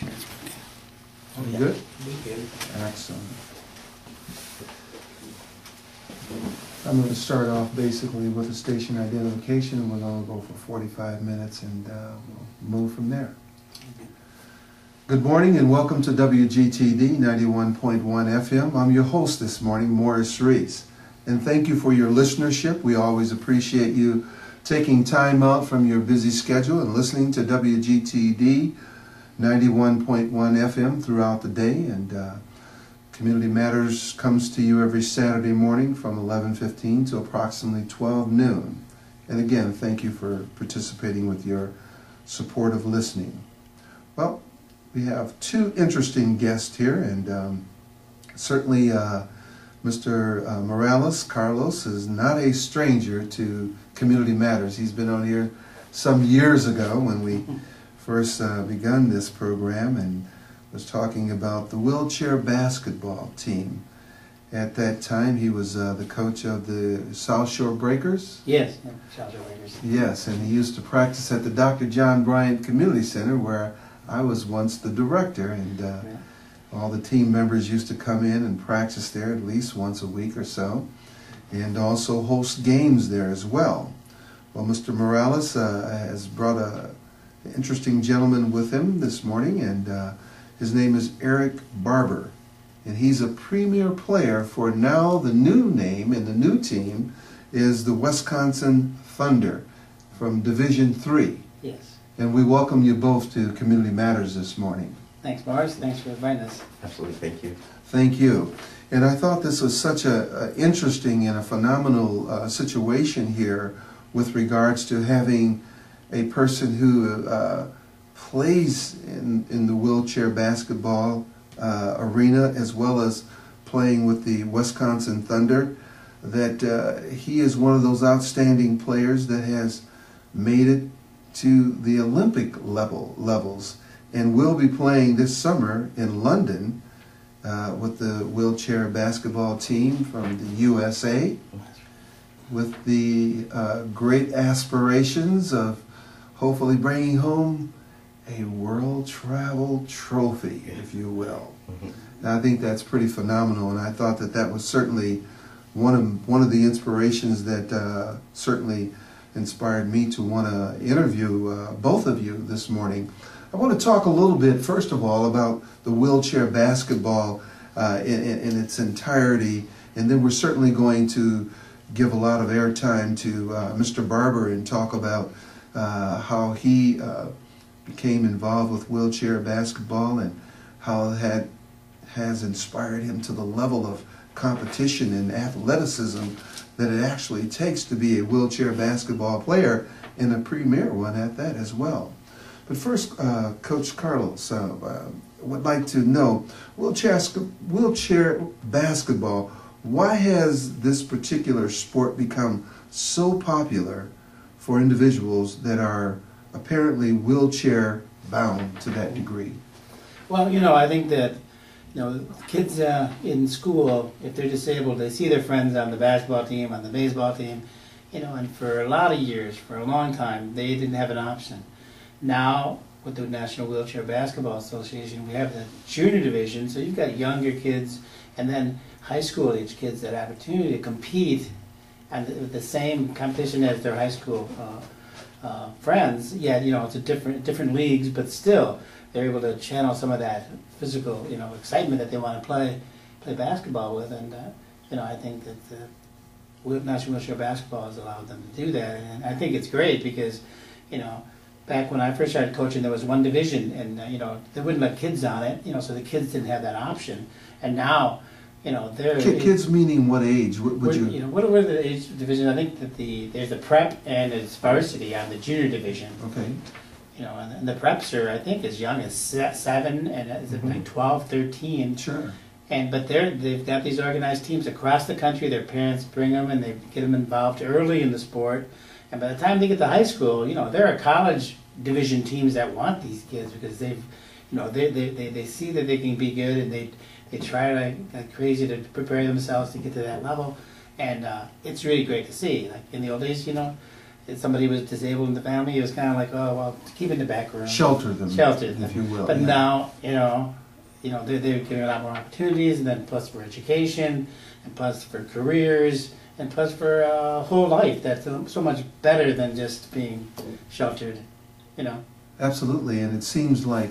Oh, yeah. Good? Good. Excellent. I'm going to start off basically with a station identification, and we're going to go for 45 minutes, and we'll move from there. Good morning and welcome to WGTD 91.1 FM. I'm your host this morning, Mireles, and thank you for your listenership. We always appreciate you taking time out from your busy schedule and listening to WGTD 91.1 FM throughout the day. And Community Matters comes to you every Saturday morning from 11:15 to approximately 12 noon. And again, thank you for participating with your supportive listening. Well, we have two interesting guests here, and certainly Mr. Mireles, Carlos, is not a stranger to Community Matters. He's been on here some years ago when we first begun this program and was talking about the wheelchair basketball team. At that time, he was the coach of the South Shore Breakers. Yes, South Shore Breakers. Yes, and he used to practice at the Dr. John Bryant Community Center, where I was once the director, and all the team members used to come in and practice there at least once a week or so, and also host games there as well. Well, Mr. Mireles has brought an interesting gentleman with him this morning, and his name is Barber, and he's a premier player for now. The new name and the new team is the Wisconsin Thunder from Division III. Yes. And we welcome you both to Community Matters this morning. Thanks, Morris. Thanks for inviting us. Absolutely, thank you. Thank you. And I thought this was such a interesting and a phenomenal situation here with regards to having a person who plays in the wheelchair basketball arena, as well as playing with the Wisconsin Thunder, that he is one of those outstanding players that has made it to the Olympic levels, and will be playing this summer in London with the wheelchair basketball team from the USA, with the great aspirations of hopefully bringing home a world travel trophy, if you will. And I think that's pretty phenomenal, and I thought that that was certainly one of the inspirations that certainly inspired me to want to interview both of you this morning. I want to talk a little bit, first of all, about the wheelchair basketball in its entirety, and then we're certainly going to give a lot of airtime to Mr. Barber and talk about how he became involved with wheelchair basketball and how that has inspired him to the level of competition and athleticism that it actually takes to be a wheelchair basketball player, and a premier one at that as well. But first, Coach Carlos, would like to know, wheelchair basketball, why has this particular sport become so popular for individuals that are apparently wheelchair bound to that degree? Well, I think that kids in school, if they're disabled, they see their friends on the basketball team, on the baseball team, and for a lot of years, for a long time, they didn't have an option. Now, with the National Wheelchair Basketball Association, we have the junior division, so you've got younger kids and then high school age kids that have opportunity to compete and the same competition as their high school friends. Yeah, it's a different leagues, but still they're able to channel some of that physical, excitement that they want to play basketball with, and I think that the National Wheelchair Basketball has allowed them to do that, and I think it's great because, back when I first started coaching, there was one division, and they wouldn't let kids on it, so the kids didn't have that option, and now, they're kids meaning what age? What are the age division? I think that there's a prep and there's varsity on the junior division. Okay. And the preps are, I think, as young as 7 and is it like 12, 13. Sure. But they've got these organized teams across the country. Their parents bring them and they get them involved early in the sport. And by the time they get to high school, there are college division teams that want these kids because they've, they see that they can be good, and they try like crazy to prepare themselves to get to that level. And it's really great to see. Like in the old days, if somebody was disabled in the family, it was kind of like, oh, well, keep in the back room. Shelter them, if you will. But yeah. now, they're given a lot more opportunities, and then plus for education, and plus for careers, and plus for a whole life that's so much better than just being sheltered, Absolutely, and it seems like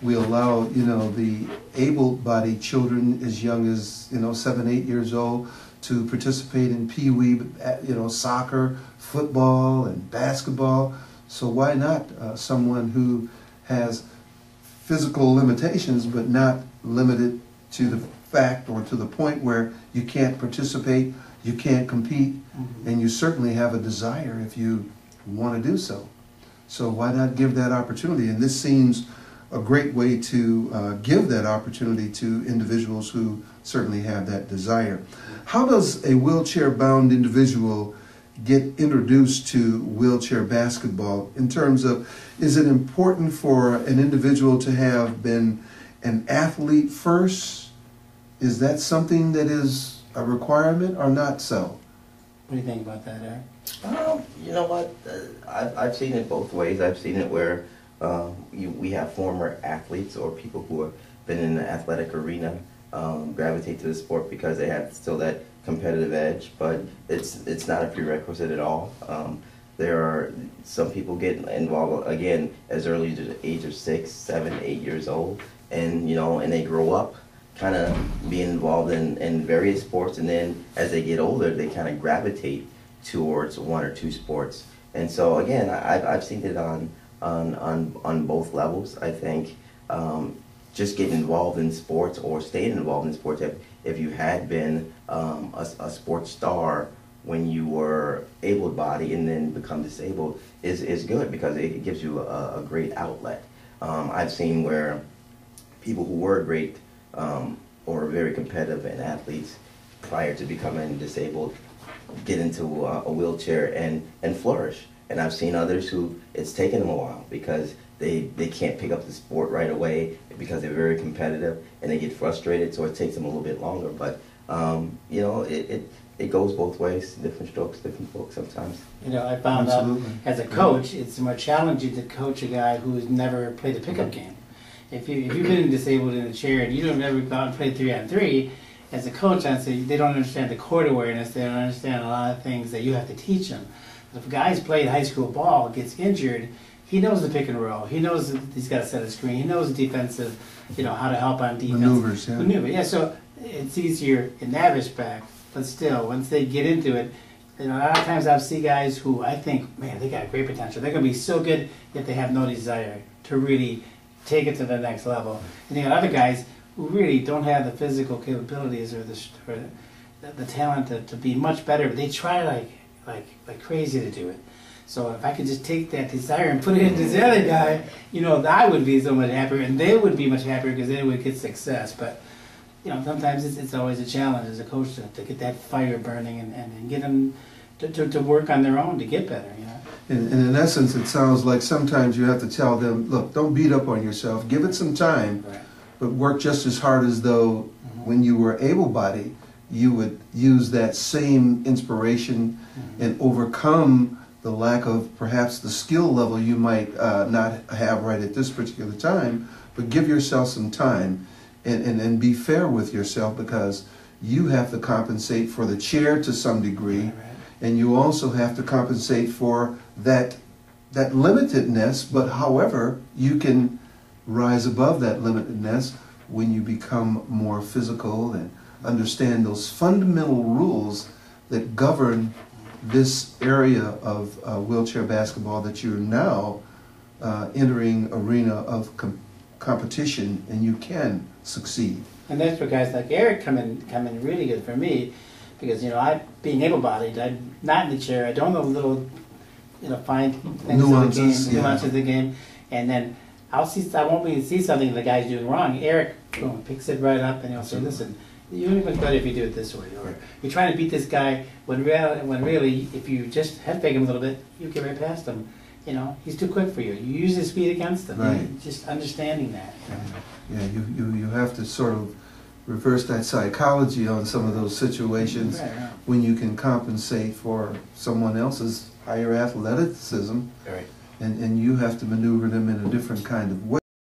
we allow, the able-bodied children as young as, 7, 8 years old to participate in pee-wee, soccer, football, and basketball. So why not someone who has physical limitations but not limited to the fact or to the point where you can't participate, you can't compete, and you certainly have a desire if you want to do so. So why not give that opportunity? And this seems a great way to give that opportunity to individuals who certainly have that desire. How does a wheelchair-bound individual get introduced to wheelchair basketball in terms of, is it important for an individual to have been an athlete first? Is that something that is a requirement or not so? What do you think about that, Eric? You know what? I've seen it both ways. I've seen it where we have former athletes or people who have been in the athletic arena gravitate to the sport because they have still that competitive edge, but it's not a prerequisite at all. There are some people get involved again as early as the age of 6, 7, 8 years old, and and they grow up kind of being involved in various sports, and then as they get older, they kind of gravitate towards one or two sports. And so again, I've seen it on both levels. I think just getting involved in sports or staying involved in sports, if you had been a sports star when you were able-bodied and then become disabled is good because it gives you a great outlet. I've seen where people who were great or very competitive and athletes prior to becoming disabled get into a wheelchair and flourish. And I've seen others who it's taken them a while because they can't pick up the sport right away because they're very competitive and they get frustrated, so it takes them a little bit longer. But it goes both ways, different strokes, different folks sometimes. I found out as a coach, it's more challenging to coach a guy who's never played a pickup game. If you've been disabled in a chair and you don't ever go out and play 3-on-3, as a coach, I'd say they don't understand the court awareness. They don't understand a lot of things that you have to teach them. If a guy's played high school ball, gets injured, he knows the pick and roll. He knows that he's got to set a screen. He knows the defensive, how to help on defense. Maneuvers, yeah. Yeah, so it's easier in that respect. But still, once they get into it, a lot of times I'll see guys who I think, man, they got great potential. They're going to be so good, yet they have no desire to really take it to the next level. And you got other guys who really don't have the physical capabilities or the talent to be much better, but they try like crazy to do it. So if I could just take that desire and put it into this other guy, I would be so much happier, and they would be much happier because they would get success. But sometimes it's always a challenge as a coach to get that fire burning and get them to work on their own to get better. And in essence, it sounds like sometimes you have to tell them, look, don't beat up on yourself. Give it some time, Right. but work just as hard as though when you were able-bodied, you would use that same inspiration and overcome the lack of perhaps the skill level you might not have right at this particular time, but give yourself some time and be fair with yourself because you have to compensate for the chair to some degree. Right. And you also have to compensate for that limitedness, but however, you can rise above that limitedness when you become more physical and understand those fundamental rules that govern this area of wheelchair basketball that you're now entering arena of competition, and you can succeed. And that's where guys like Eric come in really good for me. Because I, being able-bodied, I'm not in the chair. I don't know little, fine things Nuances, of the game, nuances of the game, and then I won't be able to see something the guy's doing wrong. Eric, boom, picks it right up, and he'll say, "Listen, you're much better if you do it this way." Or you're trying to beat this guy when really, if you just head fake him a little bit, you get right past him. He's too quick for you. You use his speed against him. Right. Just understanding that. Yeah, you have to sort of reverse that psychology on some of those situations Right, right. when you can compensate for someone else's higher athleticism, Right. and you have to maneuver them in a different kind of way.